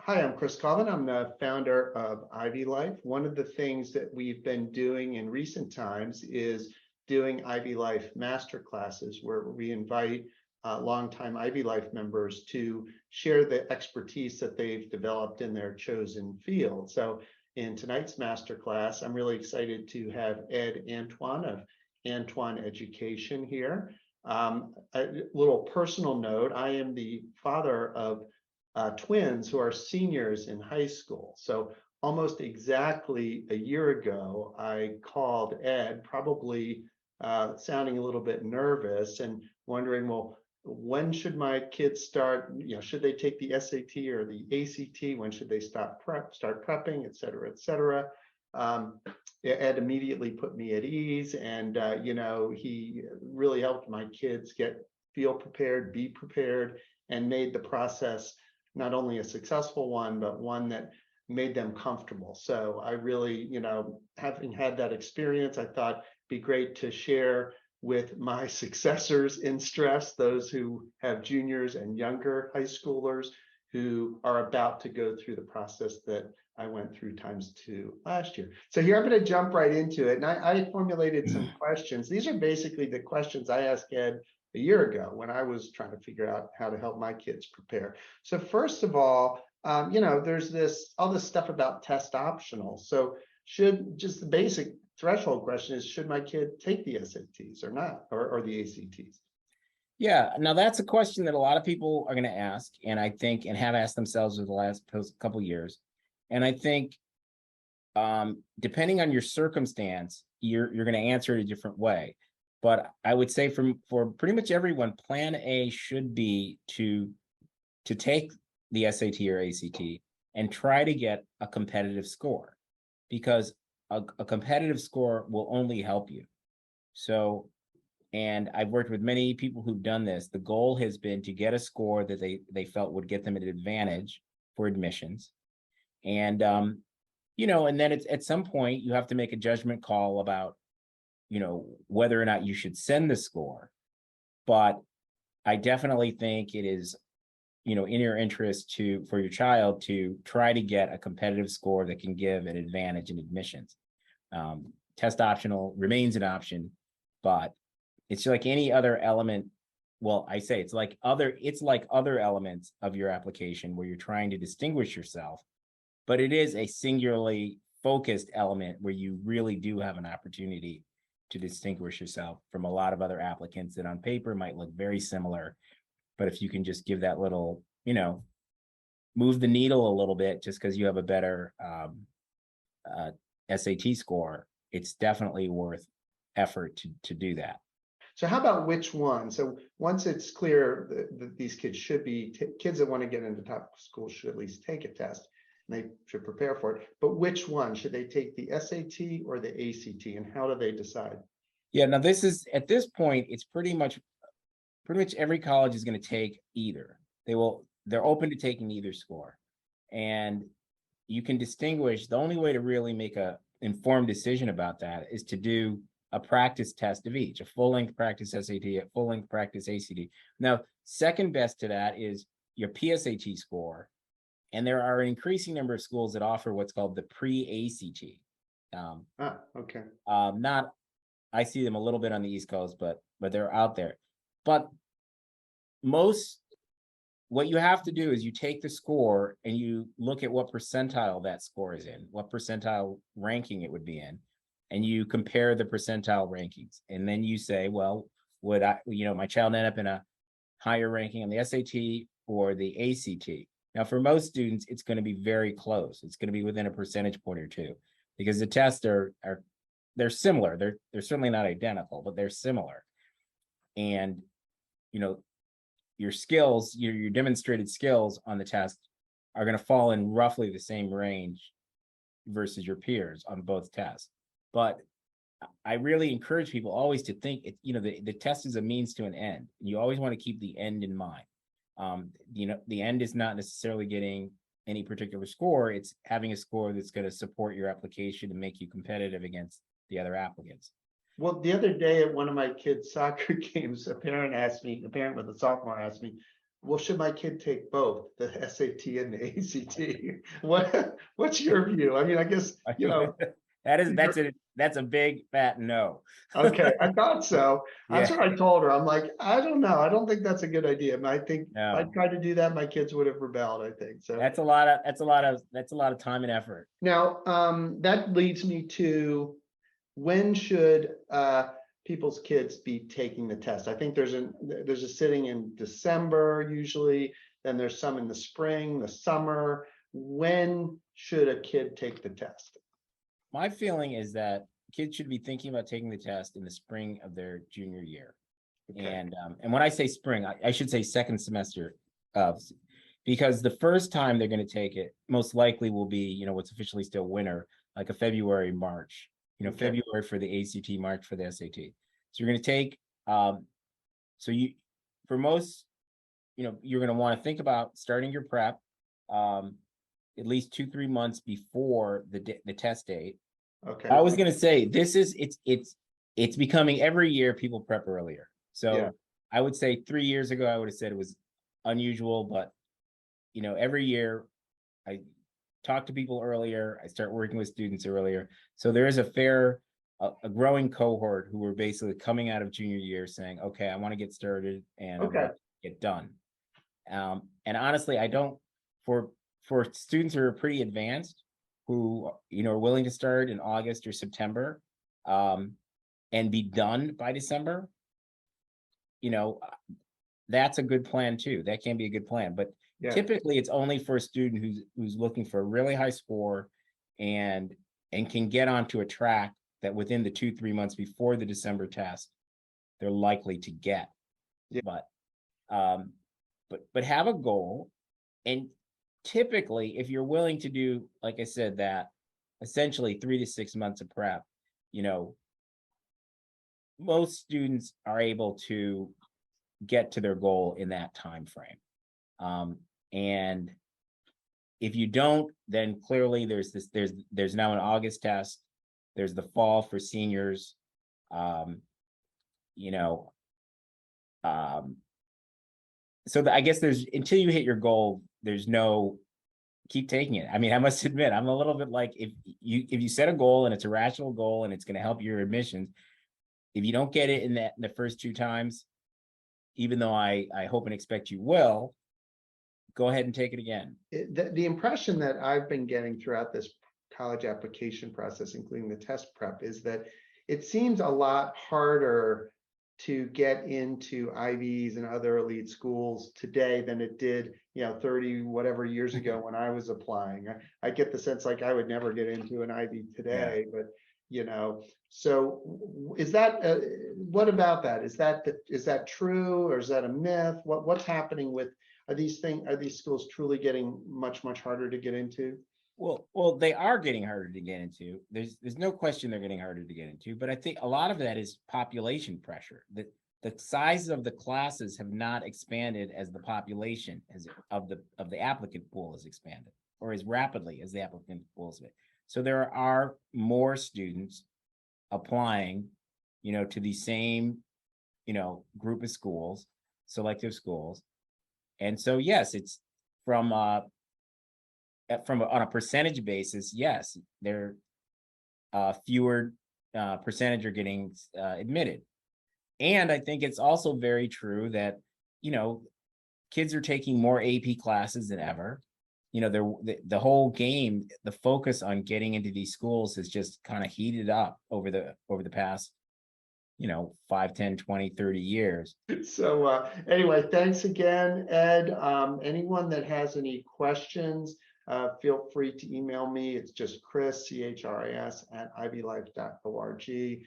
Hi, I'm Chris Colvin. I'm the founder of IvyLife. One of the things that we've been doing in recent times is doing IvyLife Masterclasses, where we invite longtime IvyLife members to share the expertise that they've developed in their chosen field. So in tonight's masterclass, I'm really excited to have Antoine of Antoine Education here. A little personal note, I am the father of twins who are seniors in high school. So almost exactly a year ago, I called Ed, probably sounding a little bit nervous and wondering, well, when should my kids start? Should they take the SAT or the ACT? When should they start prepping, et cetera, et cetera? Ed immediately put me at ease, and he really helped my kids feel prepared, be prepared, and made the process not only a successful one, but one that made them comfortable. So I really, having had that experience, I thought it'd be great to share with my successors in stress, those who have juniors and younger high schoolers who are about to go through the process that I went through ×2 last year. So here I'm going to jump right into it. And I formulated some questions. These are basically the questions I asked Ed a year ago when I was trying to figure out how to help my kids prepare. So first of all, there's all this stuff about test optional. So just the basic threshold question is, should my kid take the SATs or not, or the ACTs? Yeah, now that's a question that a lot of people are going to ask, and I think, and have asked themselves over the last couple of years. And I think, depending on your circumstance, you're going to answer it a different way. But I would say for pretty much everyone, plan A should be to take the SAT or ACT and try to get a competitive score, because a competitive score will only help you. So, and I've worked with many people who've done this. The goal has been to get a score that they felt would get them an advantage for admissions. And, and then it's at some point you have to make a judgment call about, whether or not you should send the score. But I definitely think it is, in your interest for your child to try to get a competitive score that can give an advantage in admissions. Test optional remains an option, but it's like any other element. Well, I say it's like other elements of your application where you're trying to distinguish yourself, but it is a singularly focused element where you really do have an opportunity to distinguish yourself from a lot of other applicants that on paper might look very similar. But if you can just give that little, move the needle a little bit just because you have a better SAT score, it's definitely worth effort to do that. So how about which one? So once it's clear that these kids should be, kids that want to get into top schools should at least take a test, and they should prepare for it. But which one? Should they take the SAT or the ACT, and how do they decide? Yeah, now this is, at this point, it's pretty much every college is going to take either. They're open to taking either score. And you can distinguish, the only way to really make a informed decision about that is to do a practice test of each, a full-length practice SAT, a full-length practice ACT. Now, second best to that is your PSAT score. And there are an increasing number of schools that offer what's called the pre-ACT. Okay. I see them a little bit on the East Coast, but they're out there. But what you have to do is you take the score and you look at what percentile that score is in, what percentile ranking it would be in, and you compare the percentile rankings. And then you say, well, would my child end up in a higher ranking on the SAT or the ACT? Now, for most students, it's going to be very close. It's going to be within a percentage point or two, because the tests they're similar. They're certainly not identical, but they're similar. And, your skills, your demonstrated skills on the test are going to fall in roughly the same range versus your peers on both tests. But I really encourage people always to think, the test is a means to an end. You always want to keep the end in mind. The end is not necessarily getting any particular score. It's having a score that's going to support your application and make you competitive against the other applicants. Well, the other day at one of my kids' soccer games, a parent with a sophomore asked me, Well, should my kid take both the SAT and the ACT? What's your view? I mean, I guess, these are- That's a big fat no. okay, I thought so. That's Yeah, what I told her. I'm like, I don't know. I don't think that's a good idea. And I think if I no, tried to do that, my kids would have rebelled, I think. So that's a lot of time and effort. now, that leads me to when should people's kids be taking the test? I think there's a sitting in December usually, then there's some in the spring, the summer. When should a kid take the test? My feeling is that kids should be thinking about taking the test in the spring of their junior year. Okay, And when I say spring, I should say second semester of, because the first time they're going to take it most likely will be, what's officially still winter, like a February, March, okay, February for the ACT, March for the SAT. So you're going to take, so for most, you're going to want to think about starting your prep, at least 2-3 months before the test date. okay, I was going to say, it's becoming every year people prep earlier. yeah, So I would say 3 years ago, I would have said it was unusual, but every year I talk to people earlier, I start working with students earlier. So there is a growing cohort who are basically coming out of junior year saying, okay, I want to get started and I okay, want to get done. And honestly, I don't, for students who are pretty advanced, who, are willing to start in August or September, and be done by December, that's a good plan too. That can be a good plan, but yeah, typically it's only for a student who's looking for a really high score and can get onto a track that within the 2-3 months before the December test, they're likely to get. yeah, But have a goal. And typically, if you're willing to do, like I said, that essentially 3 to 6 months of prep, most students are able to get to their goal in that time frame. And if you don't, then clearly there's now an August test. There's the fall for seniors. You know, so I guess there's, until you hit your goal, there's no keep taking it. I mean, I must admit, I'm a little bit like, if you set a goal and it's a rational goal and it's going to help your admissions, if you don't get it in the first 2 times, even though I hope and expect you will, go ahead and take it again. the impression that I've been getting throughout this college application process, including the test prep, is that it seems a lot harder to get into Ivies and other elite schools today than it did, 30 whatever years ago when I was applying. I get the sense like I would never get into an Ivy today, but so is that what about that? Is that true, or is that a myth? What's happening with, are these schools truly getting much harder to get into? Well, they are getting harder to get into. There's no question they're getting harder to get into, but I think a lot of that is population pressure. The size of the classes have not expanded as the population of the applicant pool has expanded, or as rapidly as the applicant pool has been. So there are more students applying, to the same, group of schools, selective schools. And so, yes, it's from on a percentage basis, yes, there fewer percentage are getting admitted. And I think it's also very true that, kids are taking more AP classes than ever. The whole game, the focus on getting into these schools has just kind of heated up over the past, 5, 10, 20, 30 years. So anyway, thanks again, Ed. Anyone that has any questions, feel free to email me. It's just Chris, CHRIS @ivylife.org.